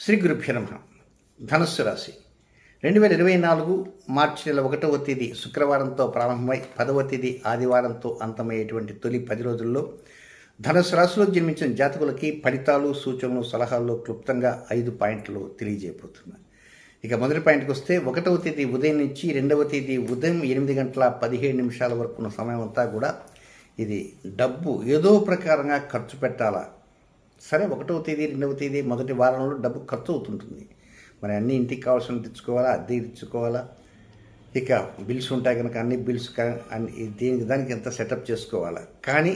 శ్రీ గురుభ్యో నమః. ధనుస్సు రాశి 2024 మార్చి నెల 1వ తేదీ శుక్రవారంతో ప్రారంభమై 10వ తేదీ ఆదివారంతో అంతమయ్యేటువంటి తొలి 10 రోజుల్లో ధనుస్సు రాశిలో జన్మించిన జాతకులకి ఫలితాలు, సూచనలు, సలహాల్లో క్లుప్తంగా 5 పాయింట్లు తెలియజేయబోతున్నాను. ఇక మొదటి పాయింట్కి వస్తే 1వ తేదీ ఉదయం నుంచి 2వ తేదీ ఉదయం 8:17 వరకు ఉన్న సమయం అంతా కూడా ఇది డబ్బు ఏదో ప్రకారంగా ఖర్చు పెట్టాలా. సరే, 1వ తేదీ 2వ తేదీ మొదటి వారంలో డబ్బు ఖర్చు అవుతుంటుంది. మరి అన్ని ఇంటికి కావాల్సిన తెచ్చుకోవాలా, అద్దె తెచ్చుకోవాలా, ఇక బిల్స్ ఉంటాయి కనుక అన్ని బిల్స్ దీనికి దానికి ఎంత సెటప్ చేసుకోవాలా. కానీ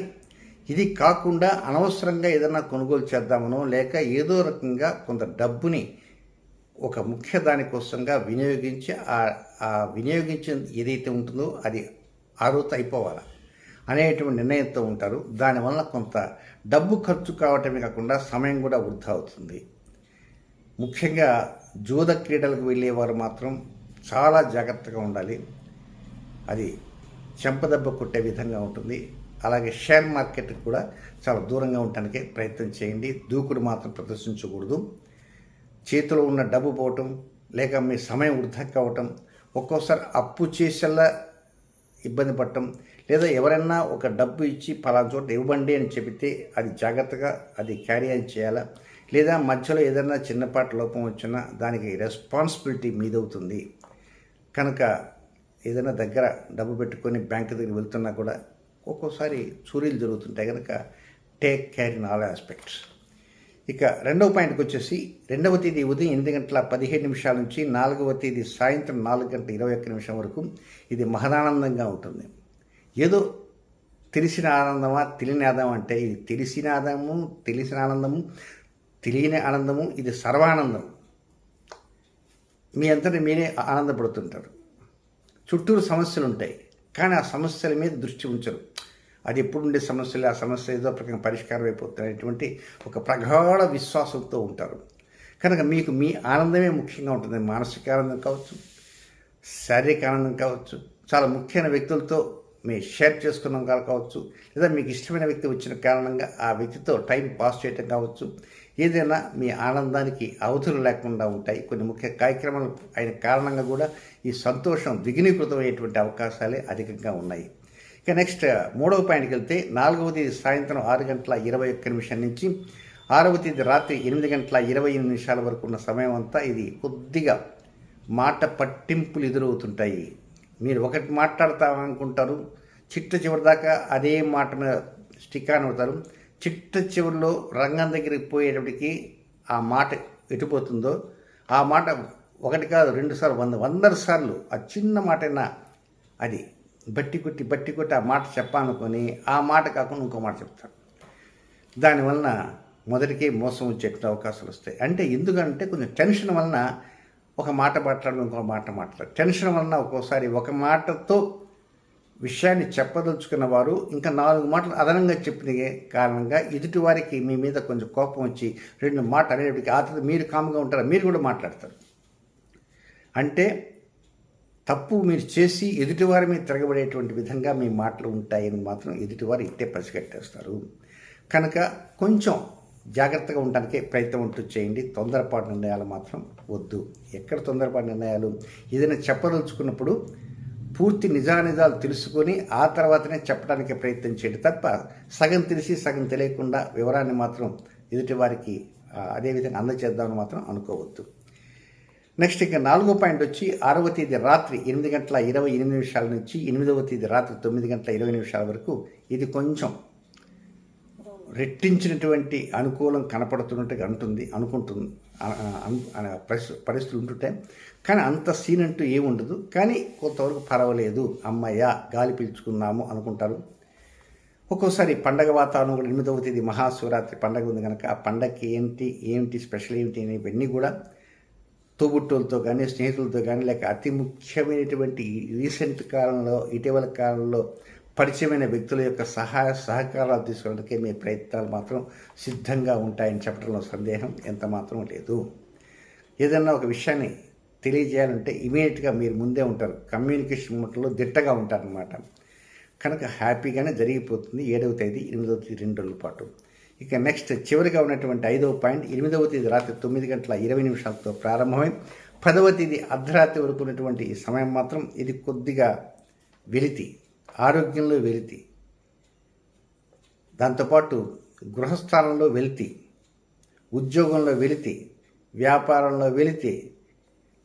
ఇది కాకుండా అనవసరంగా ఏదైనా కొనుగోలు చేద్దామనో లేక ఏదో రకంగా కొంత డబ్బుని ఒక ముఖ్య దానికోసంగా వినియోగించి ఆ వినియోగించిన ఏదైతే ఉంటుందో అది ఆ రోజు అయిపోవాలా అనేటువంటి నిర్ణయంతో ఉంటారు. దానివల్ల కొంత డబ్బు ఖర్చు కావటమే కాకుండా సమయం కూడా వృధా అవుతుంది. ముఖ్యంగా జూద క్రీడలకు వెళ్ళేవారు మాత్రం చాలా జాగ్రత్తగా ఉండాలి. అది చెంపదెబ్బ కొట్టే విధంగా ఉంటుంది. అలాగే షేర్ మార్కెట్కి కూడా చాలా దూరంగా ఉండటానికి ప్రయత్నం చేయండి. దూకుడు మాత్రం ప్రదర్శించకూడదు. చేతిలో ఉన్న డబ్బు పోవటం లేక మీ సమయం వృధా కావటం, ఒక్కోసారి అప్పు చేసేలా ఇబ్బంది పడటం, లేదా ఎవరైనా ఒక డబ్బు ఇచ్చి పలానా చోట ఇవ్వండి అని చెబితే అది జాగ్రత్తగా అది క్యారీ ఆన్ చేయాలా. లేదా మధ్యలో ఏదైనా చిన్నపాటి లోపం వచ్చినా దానికి రెస్పాన్సిబిలిటీ మీదవుతుంది కనుక ఏదైనా దగ్గర డబ్బు పెట్టుకొని బ్యాంక్ దగ్గర వెళ్తున్నా కూడా ఒక్కోసారి చోరీలు జరుగుతుంటాయి కనుక take care in all aspects. ఇక 2వ పాయింట్కి వచ్చేసి 2వ తేదీ ఉదయం 8:17 నుంచి 4వ తేదీ సాయంత్రం 4:21 వరకు ఇది మహదానందంగా ఉంటుంది. ఏదో తెలిసిన ఆనందమా తెలియని ఆనందం అంటే ఇది తెలిసిన ఆనందము, తెలిసిన ఆనందము, తెలియని ఆనందము, ఇది సర్వానందం. మీ అంతటా మీరే ఆనందపడుతుంటారు. చుట్టూరు సమస్యలు ఉంటాయి కానీ ఆ సమస్యల మీద దృష్టి ఉంచరు. అది ఎప్పుడు ఉండే సమస్యలు, ఆ సమస్య ఏదో ప్రకారం పరిష్కారం అయిపోతున్నటువంటి ఒక ప్రగాఢ విశ్వాసంతో ఉంటారు. కనుక మీకు మీ ఆనందమే ముఖ్యంగా ఉంటుంది. మానసిక ఆనందం కావచ్చు, శారీరక ఆనందం కావచ్చు, చాలా ముఖ్యమైన వ్యక్తులతో మీ షేర్ చేసుకున్నాం కావచ్చు, లేదా మీకు ఇష్టమైన వ్యక్తి వచ్చిన కారణంగా ఆ వ్యక్తితో టైం పాస్ చేయటం కావచ్చు, ఏదైనా మీ ఆనందానికి అవధులు లేకుండా ఉంటాయి. కొన్ని ముఖ్య కార్యక్రమాలు అయిన కారణంగా కూడా ఈ సంతోషం ద్విగుణీకృతమయ్యేటువంటి అవకాశాలే అధికంగా ఉన్నాయి. ఇక నెక్స్ట్ 3వ పాయింట్కి వెళ్తే 4వ తేదీ సాయంత్రం 6:21 నుంచి 6వ తేదీ రాత్రి 8:28 వరకు ఉన్న సమయం అంతా ఇది కొద్దిగా మాట పట్టింపులు ఎదురవుతుంటాయి. మీరు ఒకటి మాట్లాడతామనుకుంటారు, చిట్ట చివరి దాకా అదే మాట మీద స్టిక్ ఆన్ అవుతారు. చిట్ట చివరిలో రంగం దగ్గరికి పోయేటప్పటికి ఆ మాట ఎటుపోతుందో ఆ మాట ఒకటి కాదు 2 సార్లు 100 సార్లు ఆ చిన్న మాటైనా అది బట్టి కొట్టి ఆ మాట చెప్పాలనుకొని ఆ మాట కాకుండా ఇంకో మాట చెప్తారు. దానివలన మొదటికే మోసం వచ్చేటువంటి అవకాశాలు వస్తాయి. అంటే ఎందుకంటే కొంచెం టెన్షన్ వలన ఒక మాట మాట్లాడడం ఇంకో మాట మాట్లాడు. టెన్షన్ వలన ఒక్కోసారి ఒక మాటతో విషయాన్ని చెప్పదలుచుకున్న వారు ఇంకా 4 మాటలు అదనంగా చెప్పిన కారణంగా ఎదుటివారికి మీ మీద కొంచెం కోపం వచ్చి 2 మాటలు అనేటికి ఆ తర్వాత మీరు కామ్గా ఉంటారు, మీరు కూడా మాట్లాడతారు. అంటే తప్పు మీరు చేసి ఎదుటివారి మీద తిరగబడేటువంటి విధంగా మీ మాటలు ఉంటాయని మాత్రం ఎదుటివారు ఇట్టే పసిగట్టేస్తారు. కనుక కొంచెం జాగ్రత్తగా ఉండడానికే ప్రయత్నం ఉంటూ చేయండి. తొందరపాటు నిర్ణయాలు మాత్రం వద్దు. ఎక్కడ తొందరపాటు నిర్ణయాలు, ఏదైనా చెప్పదలుచుకున్నప్పుడు పూర్తి నిజానిజాలు తెలుసుకొని ఆ తర్వాతనే చెప్పడానికి ప్రయత్నం చేయండి తప్ప సగం తెలిసి సగం తెలియకుండా వివరాన్ని మాత్రం ఎదుటివారికి అదేవిధంగా అందచేద్దామని మాత్రం అనుకోవద్దు. నెక్స్ట్ ఇక 4వ పాయింట్ వచ్చి 6వ తేదీ రాత్రి 8:28 నుంచి 8వ తేదీ రాత్రి 9:20 వరకు ఇది కొంచెం రెట్టించినటువంటి అనుకూలం కనపడుతున్నట్టుగా అనుకుంటుంది పరిస్థితులు ఉంటుంటాయి. కానీ అంత సీన్ అంటూ ఏముండదు. కానీ కొంతవరకు పర్వాలేదు, అమ్మయ్య గాలి పీల్చుకున్నాము అనుకుంటారు. ఒక్కోసారి పండగ వాతావరణం కూడా 8వ తేదీ మహాశివరాత్రి పండగ ఉంది కనుక ఆ పండగకి ఏంటి స్పెషల్ ఏంటి అనేవన్నీ కూడా తోబుట్టులతో కానీ స్నేహితులతో కానీ లేక అతి ముఖ్యమైనటువంటి ఇటీవల కాలంలో పరిచయమైన వ్యక్తుల యొక్క సహాయ సహకారాలు తీసుకోవడానికి మీ ప్రయత్నాలు మాత్రం సిద్ధంగా ఉంటాయని చెప్పడంలో సందేహం ఎంత మాత్రం లేదు. ఏదన్నా ఒక విషయాన్ని తెలియజేయాలంటే ఇమీడియట్గా మీరు ముందే ఉంటారు, కమ్యూనికేషన్ మట్లో దిట్టగా ఉంటారనమాట. కనుక హ్యాపీగానే జరిగిపోతుంది. 7వ తేదీ 8వ తేదీ 2 రోజుల పాటు ఇక నెక్స్ట్ చివరిగా ఉన్నటువంటి 5వ పాయింట్ 8వ తేదీ రాత్రి 9:20 ప్రారంభమై 10వ తేదీ అర్ధరాత్రి వరకు ఉన్నటువంటి ఈ సమయం మాత్రం ఇది కొద్దిగా వెలితి, ఆరోగ్యంలో వెలితి, దాంతోపాటు గృహస్థానంలో వెలితి, ఉద్యోగంలో వెలితి, వ్యాపారంలో వెలితి,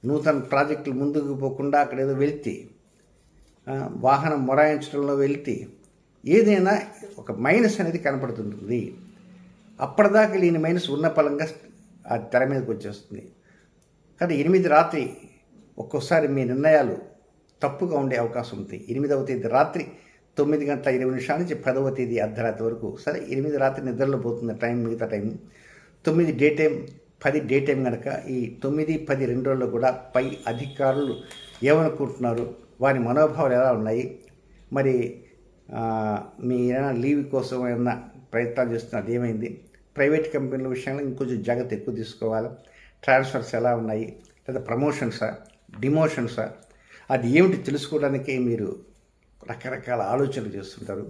నూతన ప్రాజెక్టులు ముందుకు పోకుండా అక్కడ ఏదో వెలితి, వాహనం మొరాయించడంలో వెలితి, ఏదైనా ఒక మైనస్ అనేది కనపడుతుంటుంది. అప్పటిదాకా లేని మైనస్ ఉన్న పలంగా ఆ తెర మీదకి వచ్చేస్తుంది. కానీ 8 రాత్రి ఒక్కోసారి మీ నిర్ణయాలు తప్పుగా ఉండే అవకాశం ఉంది. 8వ తేదీ రాత్రి 9:20 నుంచి 10వ తేదీ అర్ధరాత్రి వరకు. సరే 8 రాత్రి నిద్రలో పోతుంది టైం, మిగతా time 9 day time, 10 day time కనుక ఈ 9, 10 2 రోజుల్లో కూడా పై అధికారులు ఏమనుకుంటున్నారు, వారి మనోభావాలు ఎలా ఉన్నాయి, మరి మీ ఏమైనా లీవ్ కోసం ఏమైనా ప్రయత్నాలు చేస్తున్నారు, ఏమైంది, ప్రైవేట్ కంపెనీల విషయంలో ఇంకొంచెం జాగ్రత్త ఎక్కువ తీసుకోవాలి, ట్రాన్స్ఫర్స్ ఎలా ఉన్నాయి, లేదా ప్రమోషన్సా, డిమోషన్సా, అది ఏమిటి తెలుసుకోవడానికే మీరు రకరకాల ఆలోచనలు చేస్తుంటారు.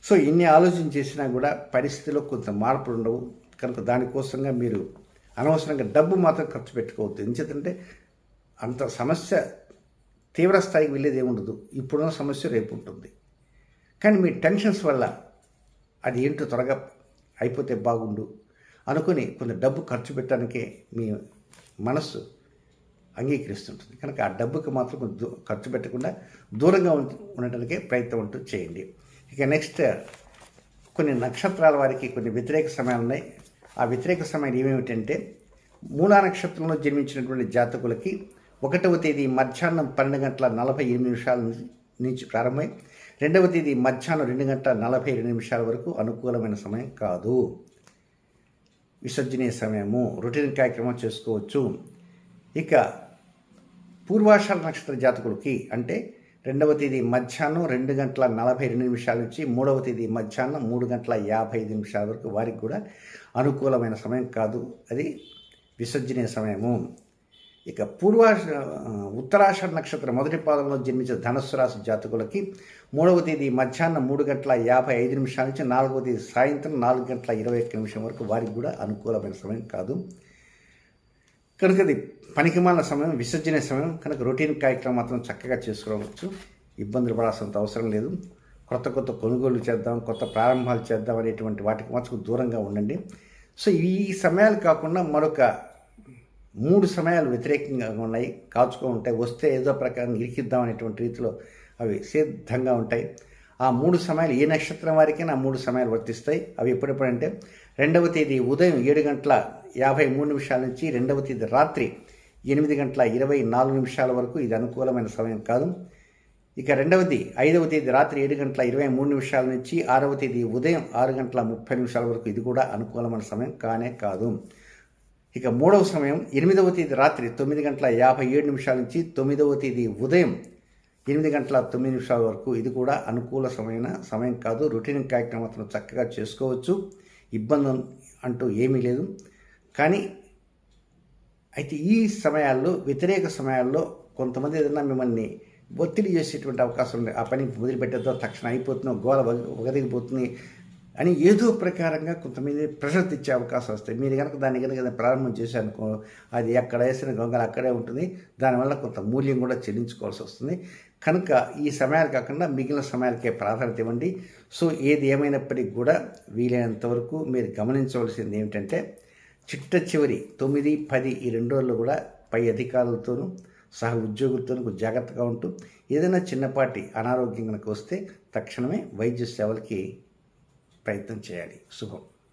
సో ఇన్ని ఆలోచన చేసినా కూడా పరిస్థితిలో కొంత మార్పులు ఉండవు కనుక దానికోసంగా మీరు అనవసరంగా డబ్బు మాత్రం ఖర్చు పెట్టుకోవద్దు. ఎందుకంటే అంత సమస్య తీవ్ర స్థాయికి వెళ్ళేది ఏముండదు. ఇప్పుడున్న సమస్య రేపు ఉంటుంది. కానీ మీ టెన్షన్స్ వల్ల అది ఏంటో త్వరగా అయిపోతే బాగుండు అనుకుని కొంత డబ్బు ఖర్చు పెట్టడానికే మీ మనస్సు అంగీకరిస్తుంటుంది. కనుక ఆ డబ్బుకి మాత్రం ఖర్చు పెట్టకుండా దూరంగా ఉండటానికే ప్రయత్నం అంటూ చేయండి. ఇక నెక్స్ట్ కొన్ని నక్షత్రాల వారికి కొన్ని వ్యతిరేక సమయాలు ఉన్నాయి. ఆ వ్యతిరేక సమయాలు ఏమేమిటంటే మూలా నక్షత్రంలో జన్మించినటువంటి జాతకులకి 1వ తేదీ మధ్యాహ్నం 12:48 నుంచి ప్రారంభమై 2వ తేదీ మధ్యాహ్నం 2:42 వరకు అనుకూలమైన సమయం కాదు. విసర్జనీయ సమయము, రొటీన్ కార్యక్రమం చేసుకోవచ్చు. ఇక పూర్వాషాఢ నక్షత్ర జాతకులకి అంటే 2వ తేదీ మధ్యాహ్నం 2:42 నుంచి 3వ తేదీ మధ్యాహ్నం 3:55 వరకు వారికి కూడా అనుకూలమైన సమయం కాదు, అది విసర్జనీయ సమయము. ఇక ఉత్తరాషాఢ నక్షత్రం మొదటి పాదంలో జన్మించిన ధనస్సు రాశి జాతకులకి 3వ తేదీ మధ్యాహ్నం 3:55 నుంచి 4వ తేదీ సాయంత్రం 4:21 వరకు వారికి కూడా అనుకూలమైన సమయం కాదు. కనుక అది పనికిమాలిన సమయం, విసర్జనీయ సమయం. కనుక రొటీన్ కార్యక్రమం మాత్రం చక్కగా చేసుకోవచ్చు, ఇబ్బందులు పడాల్సినంత అవసరం లేదు. కొత్త కొనుగోలు చేద్దాం, కొత్త ప్రారంభాలు చేద్దాం అనేటువంటి వాటికి మాత్రం దూరంగా ఉండండి. సో ఈ సమయాలు కాకుండా మరొక 3 సమయాలు వ్యతిరేకంగా ఉన్నాయి, కాచుకో ఉంటాయి. వస్తే ఏదో ప్రకారం ఇరికిద్దాం అనేటువంటి రీతిలో అవి సిద్ధంగా ఉంటాయి. ఆ 3 సమయాలు ఏ నక్షత్రం వారికైనా ఆ 3 సమయాలు వర్తిస్తాయి. అవి ఎప్పుడెప్పుడంటే 2వ తేదీ ఉదయం 7:53 నుంచి 2వ తేదీ రాత్రి 8:24 వరకు ఇది అనుకూలమైన సమయం కాదు. ఇక 5వ తేదీ రాత్రి 7:23 నుంచి 6వ తేదీ ఉదయం 6:30 వరకు ఇది కూడా అనుకూలమైన సమయం కానే కాదు. ఇక 3వ సమయం 8వ తేదీ రాత్రి 9:57 నుంచి 9వ తేదీ ఉదయం 8:09 వరకు ఇది కూడా అనుకూల సమయం కాదు. రొటీన్ కార్యక్రమం మాత్రం చక్కగా చేసుకోవచ్చు, ఇబ్బంది అంటూ ఏమీ లేదు. కానీ అయితే ఈ సమయాల్లో, వ్యతిరేక సమయాల్లో కొంతమంది ఏదైనా మిమ్మల్ని ఒత్తిడి చేసేటువంటి అవకాశం ఉంది. ఆ పని వదిలిపెట్టేదో, తక్షణం అయిపోతుందో, గోల వగదిగిపోతుంది అని ఏదో ప్రకారంగా కొంతమంది ప్రెషర్ తెచ్చే అవకాశం వస్తాయి. మీరు కనుక దాన్ని కనుక ప్రారంభం చేశారనుకో, అది ఎక్కడ వేసిన గొంగలు అక్కడే ఉంటుంది. దానివల్ల కొంత మూల్యం కూడా చెల్లించుకోవాల్సి వస్తుంది. కనుక ఈ సమయాలు కాకుండా మిగిలిన సమయాలకే ప్రాధాన్యత ఇవ్వండి. సో ఏది ఏమైనప్పటికీ కూడా వీలైనంత వరకు మీరు గమనించవలసింది ఏమిటంటే చిట్ట చివరి 9, 10 ఈ 2 రోజుల్లో కూడా పై అధికారులతోనూ సహ ఉద్యోగులతోనూ జాగ్రత్తగా ఉంటూ ఏదైనా చిన్నపాటి అనారోగ్యం కనుక వస్తే తక్షణమే వైద్య సేవలకి ప్రయత్నం చేయాలి. శుభం.